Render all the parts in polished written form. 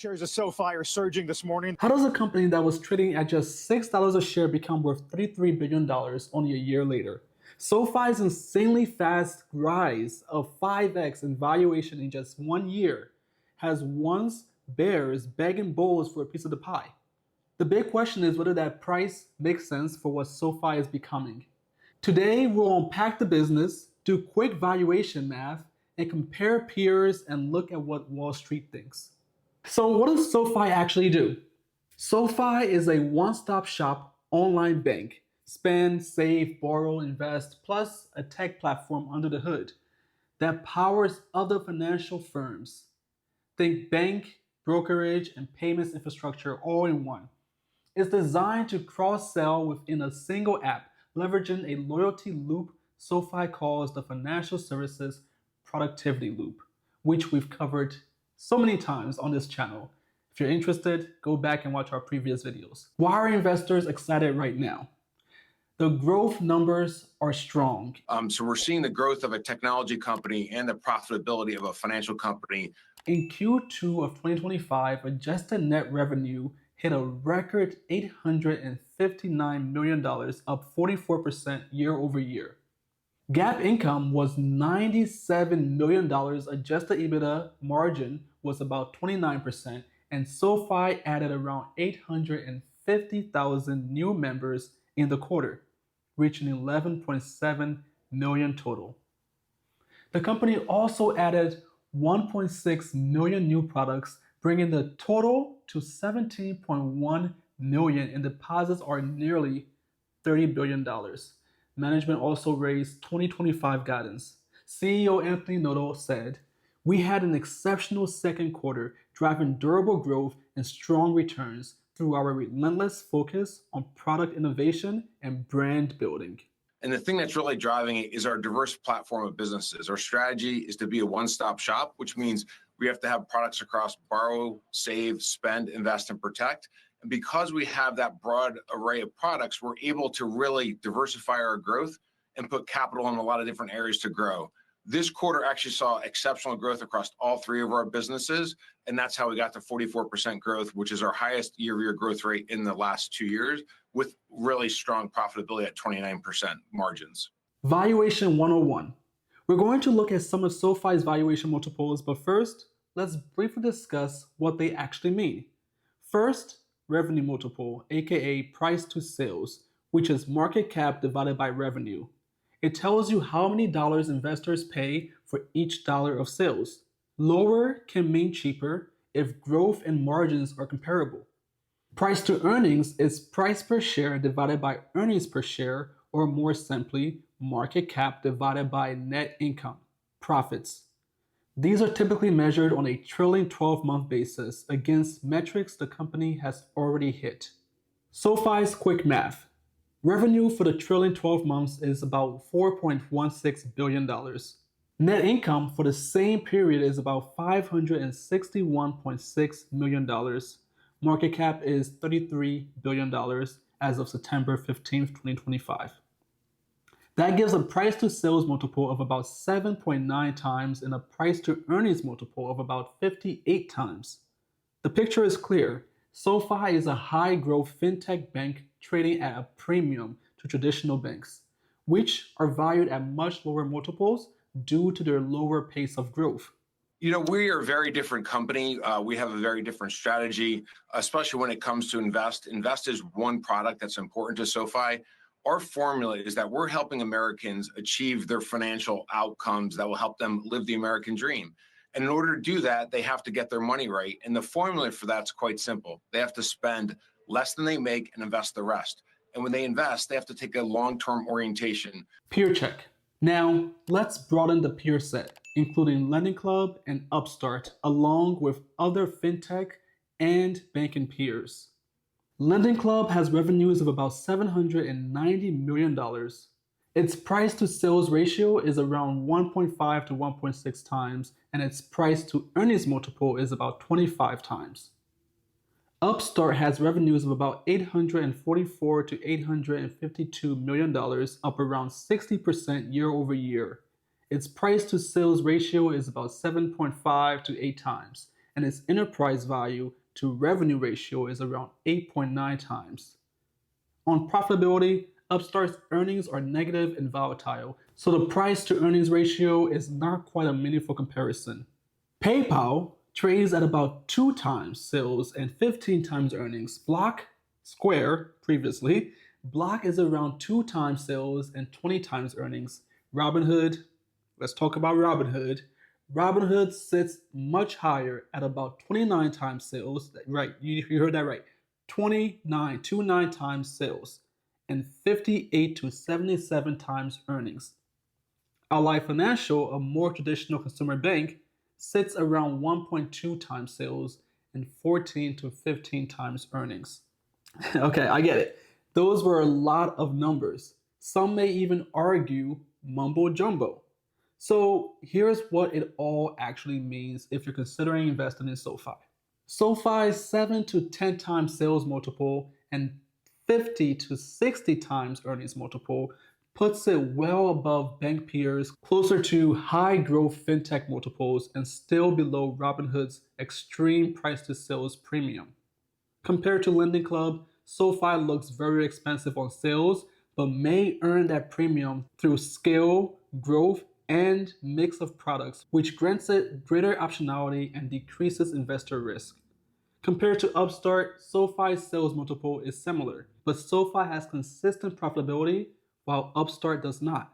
Shares of SoFi are surging this morning. How does a company that was trading at just $6 a share become worth $33 billion only a year later? SoFi's insanely fast rise of 5x in valuation in just 1 year has once bears begging bulls for a piece of the pie. The big question is whether that price makes sense for what SoFi is becoming. Today, we'll unpack the business, do quick valuation math, and compare peers and look at what Wall Street thinks. So what does SoFi actually do? SoFi is a one-stop shop online bank. Spend, save, borrow, invest, plus a tech platform under the hood that powers other financial firms. Think bank, brokerage, and payments infrastructure all in one. It's designed to cross-sell within a single app, leveraging a loyalty loop SoFi calls the financial services productivity loop, which we've covered so many times on this channel. If you're interested, go back and watch our previous videos. Why are investors excited right now? The growth numbers are strong. So we're seeing the growth of a technology company and the profitability of a financial company. In Q2 of 2025, adjusted net revenue hit a record $859 million, up 44% year over year. GAAP income was $97 million, adjusted EBITDA margin was about 29%, and SoFi added around 850,000 new members in the quarter, reaching 11.7 million total. The company also added 1.6 million new products, bringing the total to 17.1 million, and deposits are nearly $30 billion. Management also raised 2025 guidance. CEO Anthony Noto said, "We had an exceptional second quarter, driving durable growth and strong returns through our relentless focus on product innovation and brand building." And the thing that's really driving it is our diverse platform of businesses. Our strategy is to be a one-stop shop, which means we have to have products across borrow, save, spend, invest, and protect. And because we have that broad array of products, we're able to really diversify our growth and put capital in a lot of different areas to grow. This quarter actually saw exceptional growth across all three of our businesses, and that's how we got to 44% growth, which is our highest year-over-year growth rate in the last 2 years, with really strong profitability at 29% margins. Valuation 101. We're going to look at some of SoFi's valuation multiples, but first, let's briefly discuss what they actually mean. First, revenue multiple, aka price to sales, which is market cap divided by revenue. It tells you how many dollars investors pay for each dollar of sales. Lower can mean cheaper if growth and margins are comparable. Price to earnings is price per share divided by earnings per share, or more simply, market cap divided by net income, profits. These are typically measured on a trailing 12-month basis against metrics the company has already hit. SoFi's quick math. Revenue for the trailing 12 months is about $4.16 billion. Net income for the same period is about $561.6 million. Market cap is $33 billion as of September 15, 2025. That gives a price to sales multiple of about 7.9 times and a price to earnings multiple of about 58 times. The picture is clear. SoFi is a high growth fintech bank trading at a premium to traditional banks, which are valued at much lower multiples due to their lower pace of growth. You know, we are a very different company. We have a very different strategy, especially when it comes to invest. Invest is one product that's important to SoFi. Our formula is that we're helping Americans achieve their financial outcomes that will help them live the American dream. And in order to do that, they have to get their money right. And the formula for that's quite simple. They have to spend less than they make and invest the rest. And when they invest, they have to take a long-term orientation. Peer check. Now, let's broaden the peer set, including LendingClub and Upstart, along with other fintech and banking peers. LendingClub has revenues of about $790 million. Its price to sales ratio is around 1.5 to 1.6 times, and its price to earnings multiple is about 25 times. Upstart has revenues of about $844 to $852 million, up around 60% year over year. Its price to sales ratio is about 7.5 to 8 times, and its enterprise value to revenue ratio is around 8.9 times. On profitability, Upstart's earnings are negative and volatile, so the price to earnings ratio is not quite a meaningful comparison. PayPal trades at about 2 times sales and 15 times earnings. Square, previously, Block is around 2 times sales and 20 times earnings. Robinhood, let's talk about Robinhood. Robinhood sits much higher at about 29 times sales. Right, you heard that right. 29 times sales and 58 to 77 times earnings. Ally Financial, a more traditional consumer bank, sits around 1.2 times sales and 14 to 15 times earnings. Okay, I get it. Those were a lot of numbers. Some may even argue mumbo jumbo. So here's what it all actually means if you're considering investing in SoFi. SoFi's 7 to 10 times sales multiple and 50 to 60 times earnings multiple puts it well above bank peers, closer to high growth fintech multiples, and still below Robinhood's extreme price to sales premium. Compared to LendingClub, SoFi looks very expensive on sales, but may earn that premium through scale, growth, and mix of products, which grants it greater optionality and decreases investor risk. Compared to Upstart, SoFi's sales multiple is similar, but SoFi has consistent profitability while Upstart does not.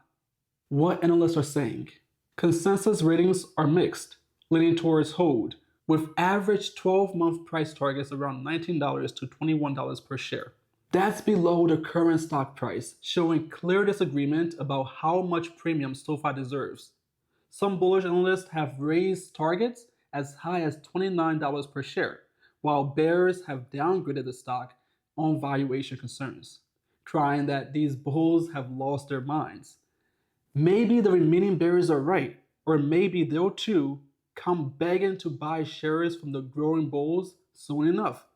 What analysts are saying? Consensus ratings are mixed, leaning towards hold, with average 12-month price targets around $19 to $21 per share. That's below the current stock price, showing clear disagreement about how much premium SoFi deserves. Some bullish analysts have raised targets as high as $29 per share, while bears have downgraded the stock on valuation concerns, crying that these bulls have lost their minds. Maybe the remaining bears are right, or maybe they'll too come begging to buy shares from the growing bulls soon enough.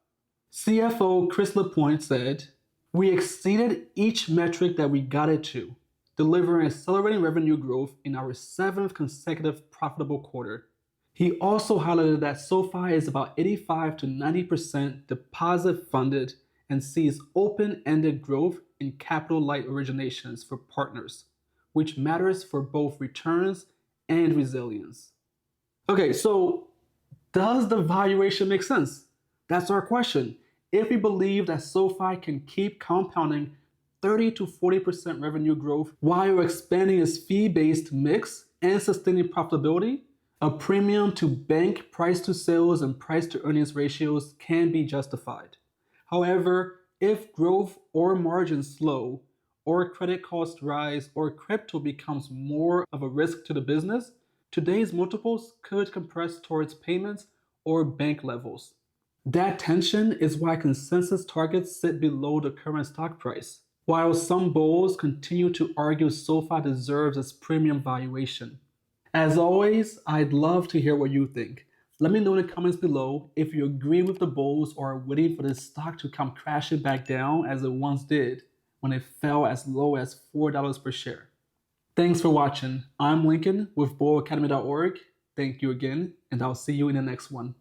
CFO Chris Lapointe said, "We exceeded each metric that we guided to, delivering accelerating revenue growth in our 7th consecutive profitable quarter." He also highlighted that SoFi is about 85 to 90% deposit funded and sees open-ended growth in capital-light originations for partners, which matters for both returns and resilience. Okay, so does the valuation make sense? That's our question. If we believe that SoFi can keep compounding 30 to 40% revenue growth while expanding its fee-based mix and sustaining profitability, a premium to bank price to sales and price to earnings ratios can be justified. However, if growth or margins slow, or credit costs rise, or crypto becomes more of a risk to the business, today's multiples could compress towards payments or bank levels. That tension is why consensus targets sit below the current stock price, while some bulls continue to argue SoFi deserves its premium valuation. As always, I'd love to hear what you think. Let me know in the comments below if you agree with the bulls or are waiting for this stock to come crashing back down as it once did when it fell as low as $4 per share. Thanks for watching. I'm Lincoln with bullacademy.org. Thank you again, and I'll see you in the next one.